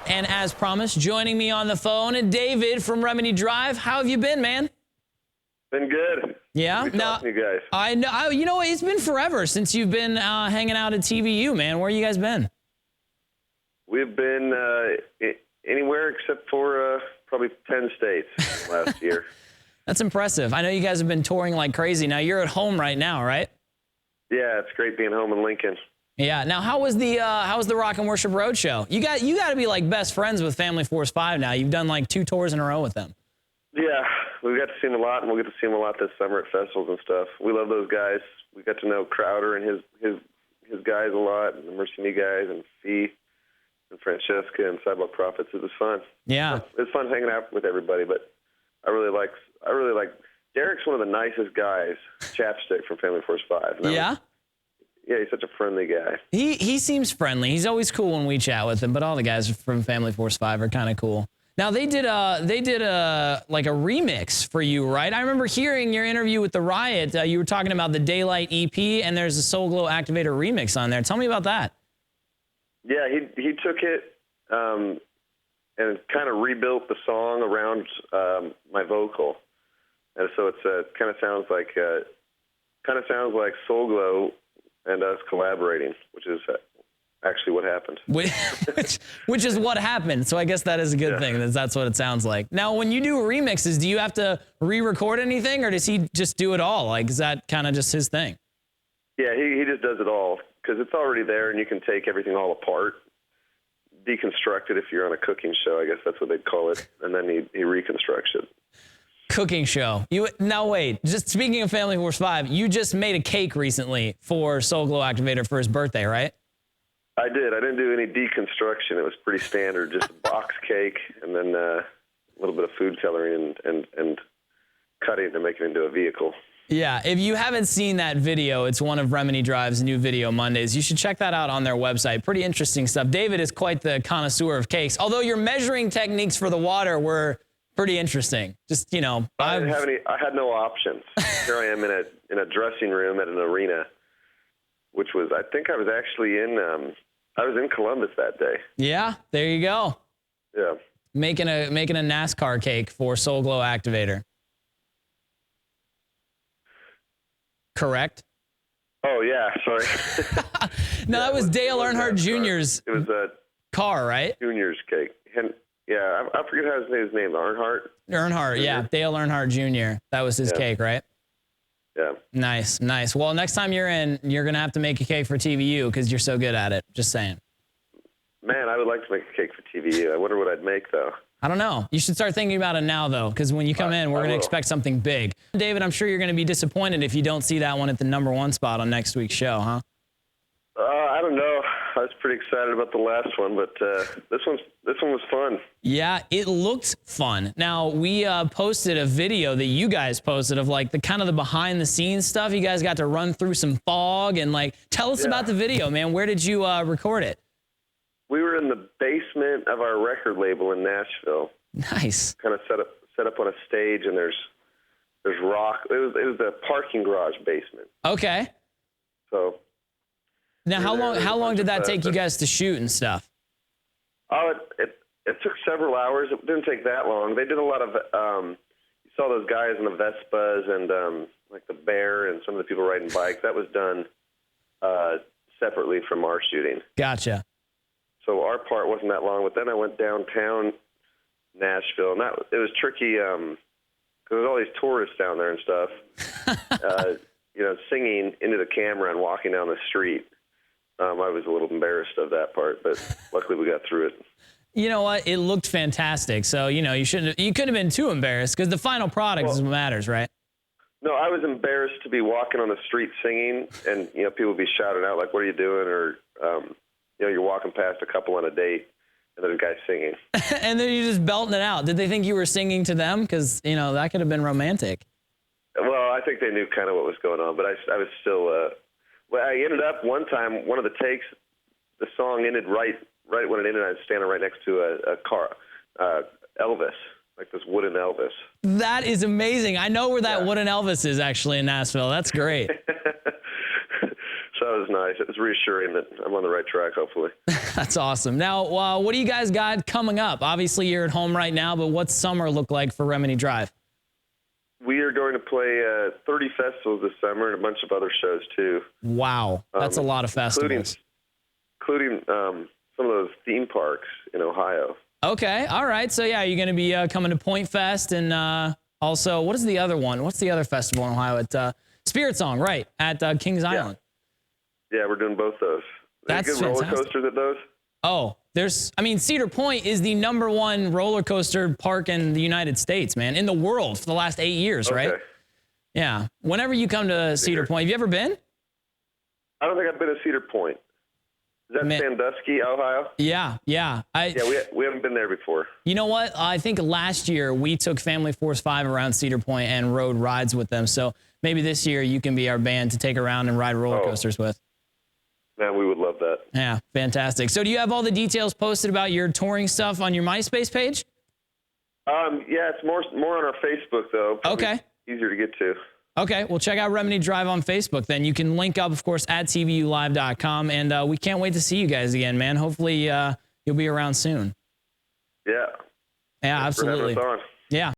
And as promised, joining me on the phone, David from Remedy Drive. How have you been, man? Been good. Yeah? Now, you guys. I know. You know what? It's been forever since you've been hanging out at TVU, man. Where you guys been? We've been anywhere except for probably 10 states last year. That's impressive. I know you guys have been touring like crazy. Now, you're at home right now, right? Yeah, it's great being home in Lincoln. Yeah. Now, how was the Rock and Worship Roadshow? You got to be like best friends with Family Force 5 now. You've done like 2 tours in a row with them. Yeah, we got to see them a lot, and we'll get to see them a lot this summer at festivals and stuff. We love those guys. We got to know Crowder and his guys a lot, and the Mercy Me guys, and Fee, and Francesca, and Sidewalk Prophets. It was fun. Yeah, it's fun hanging out with everybody. But I really like Derek's one of the nicest guys. Chapstick from Family Force 5. Yeah. Yeah, he's such a friendly guy. He seems friendly. He's always cool when we chat with him. But all the guys from Family Force 5 are kind of cool. Now they did a remix for you, right? I remember hearing your interview with the Riot. You were talking about the Daylight EP, and there's a Soul Glow Activator remix on there. Tell me about that. Yeah, he took it and kind of rebuilt the song around my vocal, and so it's kind of sounds like Soul Glow and us collaborating, which is actually what happened. which is what happened. So I guess that is a good thing. That's what it sounds like. Now, when you do remixes, do you have to re-record anything, or does he just do it all? Like, is that kind of just his thing? Yeah, he just does it all because it's already there, and you can take everything all apart, deconstruct it if you're on a cooking show. I guess that's what they'd call it, and then he reconstructs it. Cooking show. Now wait, just speaking of Family Force 5, you just made a cake recently for Soul Glow Activator for his birthday, right? I did. I didn't do any deconstruction. It was pretty standard, just a box cake and then a little bit of food coloring and cutting it to make it into a vehicle. Yeah, if you haven't seen that video, it's one of Remedy Drive's new Video Mondays. You should check that out on their website. Pretty interesting stuff. David is quite the connoisseur of cakes, although your measuring techniques for the water were pretty interesting. Just, you know. I didn't have any. I had no options. Here I am in a dressing room at an arena, which was, I think I was actually I was in Columbus that day. Yeah, there you go. Yeah. Making a NASCAR cake for Soul Glow Activator. Correct? Oh, yeah, sorry. No, that was Dale Earnhardt Jr.'s It was a car, right? Junior's cake. And, yeah, I forget how his name is. Earnhardt? Earnhardt, yeah. Dale Earnhardt Jr. That was his cake, right? Yeah. Nice, nice. Well, next time you're in, you're going to have to make a cake for TVU because you're so good at it. Just saying. Man, I would like to make a cake for TVU. I wonder what I'd make, though. I don't know. You should start thinking about it now, though, because when you come in, we're going to expect something big. David, I'm sure you're going to be disappointed if you don't see that one at the #1 spot on next week's show, huh? I don't know. I was pretty excited about the last one, but this one was fun. Yeah, it looked fun. Now, we posted a video that you guys posted of like the kind of the behind the scenes stuff. You guys got to run through some fog and like tell us about the video, man. Where did you record it? We were in the basement of our record label in Nashville. Nice. Kind of set up on a stage, and there's rock. It was the parking garage basement. Okay. So. Now, how long did that take you guys to shoot and stuff? Oh, it took several hours. It didn't take that long. They did a lot of. You saw those guys in the Vespas and like the Bear and some of the people riding bikes. That was done separately from our shooting. Gotcha. So our part wasn't that long, but then I went downtown Nashville, and it was tricky because there's all these tourists down there and stuff, singing into the camera and walking down the street. I was a little embarrassed of that part, but luckily we got through it. You know what? It looked fantastic. So, you couldn't have been too embarrassed because the final product is what matters, right? No, I was embarrassed to be walking on the street singing and, people would be shouting out like, what are you doing? Or, you're walking past a couple on a date and there's a guy singing. And then you're just belting it out. Did they think you were singing to them? Because, that could have been romantic. Well, I think they knew kind of what was going on, but I was still, I ended up one time, one of the takes, the song ended right when it ended. I was standing right next to a car, Elvis, like this wooden Elvis. That is amazing. I know where that wooden Elvis is actually in Nashville. That's great. So was nice. It was reassuring that I'm on the right track, hopefully. That's awesome. Now, what do you guys got coming up? Obviously, you're at home right now, but what's summer look like for Remini Drive? We are going to play 30 festivals this summer and a bunch of other shows, too. Wow. That's a lot of festivals. Including some of those theme parks in Ohio. Okay. All right. So, yeah, you're going to be coming to Point Fest and also, what is the other one? What's the other festival in Ohio? At Spirit Song, right, at Kings Island. Yeah, we're doing both those. That's good fantastic. roller coasters at those? Oh, Cedar Point is the #1 roller coaster park in the United States, man, in the world for the last 8 years, right? Yeah. Whenever you come to Cedar Point, have you ever been? I don't think I've been to Cedar Point. Is that Sandusky, Ohio? Yeah. We haven't been there before. You know what? I think last year we took Family Force 5 around Cedar Point and rode rides with them. So maybe this year you can be our band to take around and ride roller coasters with. Man, we would love that. Yeah, fantastic. So do you have all the details posted about your touring stuff on your MySpace page? Yeah, it's more on our Facebook, though. Probably okay. Easier to get to. Okay, well, check out Remini Drive on Facebook then. You can link up, of course, at TVUlive.com, and we can't wait to see you guys again, man. Hopefully you'll be around soon. Yeah. Yeah, Thanks absolutely. for having us on. Yeah.